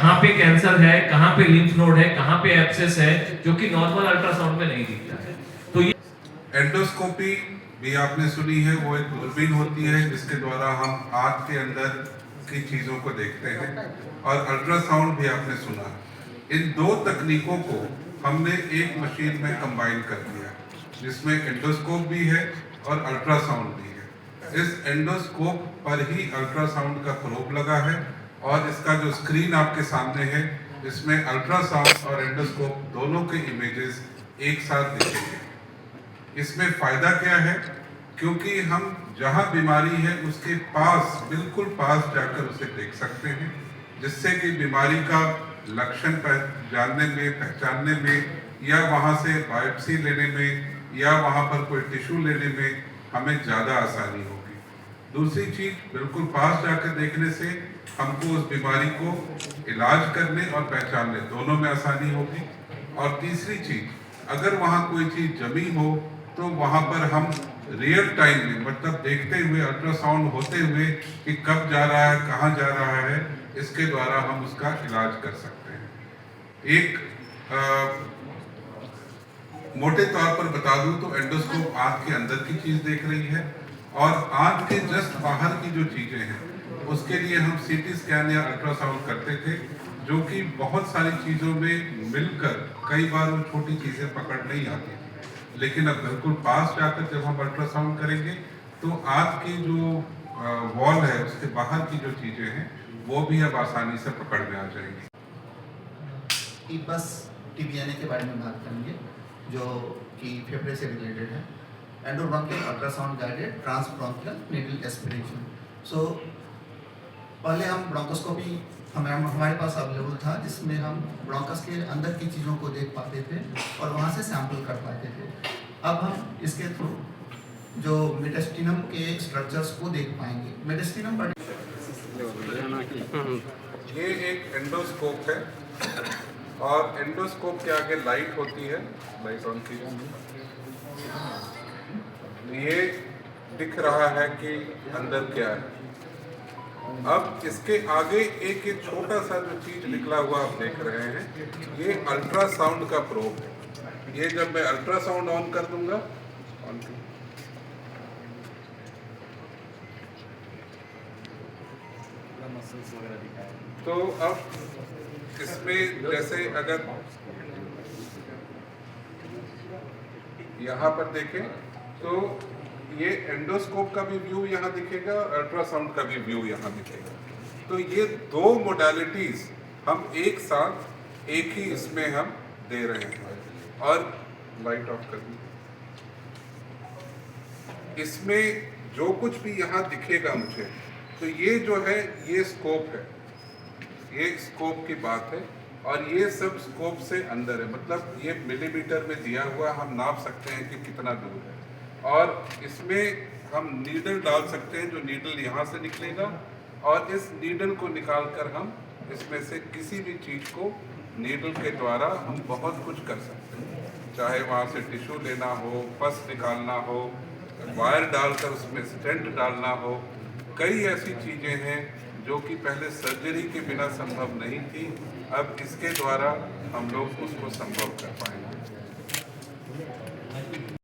कहाँ पे कैंसर है, कहाँ पे लिम्फ नोड है, कहाँ पे एब्सेस है, जो कि नॉर्मल अल्ट्रासाउंड में नहीं दिखता है। तो ये एंडोस्कोपी भी आपने सुनी है, वो एक दूरबीन होती है जिसके द्वारा हम आंत के अंदर की चीजों को देखते हैं, और अल्ट्रासाउंड भी आपने सुना। इन दो तकनीकों को हमने एक मशीन में कंबाइन कर दिया, जिसमें एंडोस्कोप भी है और अल्ट्रासाउंड भी है। इस एंडोस्कोप पर ही अल्ट्रासाउंड का प्रोब लगा है, और इसका जो स्क्रीन आपके सामने है, इसमें अल्ट्रासाउंड और एंडोस्कोप दोनों के इमेजेस एक साथ दिखेंगे। इसमें फायदा क्या है? क्योंकि हम जहां बीमारी है उसके पास, बिल्कुल पास जाकर उसे देख सकते हैं, जिससे कि बीमारी का लक्षण जानने में, पहचानने में, या वहां से बायोप्सी लेने में, या वहां पर कोई टिश्यू लेने में हमें ज़्यादा आसानी होगी। दूसरी चीज, बिल्कुल पास जाकर देखने से हमको उस बीमारी को इलाज करने और पहचानने दोनों में आसानी होगी। और तीसरी चीज, अगर वहां कोई चीज जमी हो तो वहां पर हम रियल टाइम में, मतलब देखते हुए, अल्ट्रासाउंड होते हुए कि कब जा रहा है, कहाँ जा रहा है, इसके द्वारा हम उसका इलाज कर सकते हैं। एक मोटे तौर पर बता दूं तो एंडोस्कोप आंत के अंदर की चीज देख रही है, और आंत के जस्ट बाहर की जो चीजें हैं उसके लिए हम सीटी स्कैन या अल्ट्रासाउंड करते थे, जो कि बहुत सारी चीजों में मिलकर कई बार वो छोटी चीजें पकड़ नहीं आती थी। लेकिन अब बिल्कुल पास जाकर जब हम अल्ट्रासाउंड करेंगे तो आंत की जो वॉल है उसके बाहर की जो चीजें हैं वो भी अब आसानी से पकड़ में आ जाएंगी। बस टीबीएनए के बारे में बात करेंगे, जो कि फेफड़े से रिलेटेड है। एंडोब्रोंकियल अल्ट्रासाउंड गाइडेड ट्रांसब्रोंकियल नीडल एस्पिरेशन। सो पहले हम ब्रोंकोस्कोपी हमारे पास अवेलेबल था, जिसमें हम ब्रोंकस के अंदर की चीज़ों को देख पाते थे और वहाँ से सैंपल कर पाते थे। अब हम इसके थ्रू जो मेडिस्टिनम के स्ट्रक्चर्स को देख पाएंगे। मेडिस्टिनम ये एक एंडोस्कोप है, और एंडोस्कोप के आगे लाइट होती है, लाइट ऑन कीजिए। ये दिख रहा है कि अंदर क्या है। अब इसके आगे एक छोटा सा जो चीज निकला हुआ आप देख रहे हैं, ये अल्ट्रासाउंड का प्रोब है। ये जब मैं अल्ट्रासाउंड ऑन कर दूंगा, ऑन तो अब इसमें जैसे अगर यहाँ पर देखें तो ये एंडोस्कोप का भी व्यू यहाँ दिखेगा और अल्ट्रासाउंड का भी व्यू यहाँ दिखेगा। तो ये दो मोडालिटीज हम एक साथ एक ही इसमें हम दे रहे हैं। और लाइट ऑफ कर दी। इसमें जो कुछ भी यहाँ दिखेगा मुझे, तो ये जो है ये स्कोप है, ये स्कोप की बात है, और ये सब स्कोप से अंदर है, मतलब ये मिलीमीटर में दिया हुआ, हम नाप सकते हैं कि कितना दूर है। और इसमें हम नीडल डाल सकते हैं, जो नीडल यहाँ से निकलेगा, और इस नीडल को निकालकर हम इसमें से किसी भी चीज़ को नीडल के द्वारा हम बहुत कुछ कर सकते हैं। चाहे वहाँ से टिश्यू लेना हो, पस निकालना हो, वायर डालकर उसमें स्टेंट डालना हो, कई ऐसी चीज़ें हैं जो कि पहले सर्जरी के बिना संभव नहीं थी। अब इसके द्वारा हम लोग उसको संभव कर पाएंगे।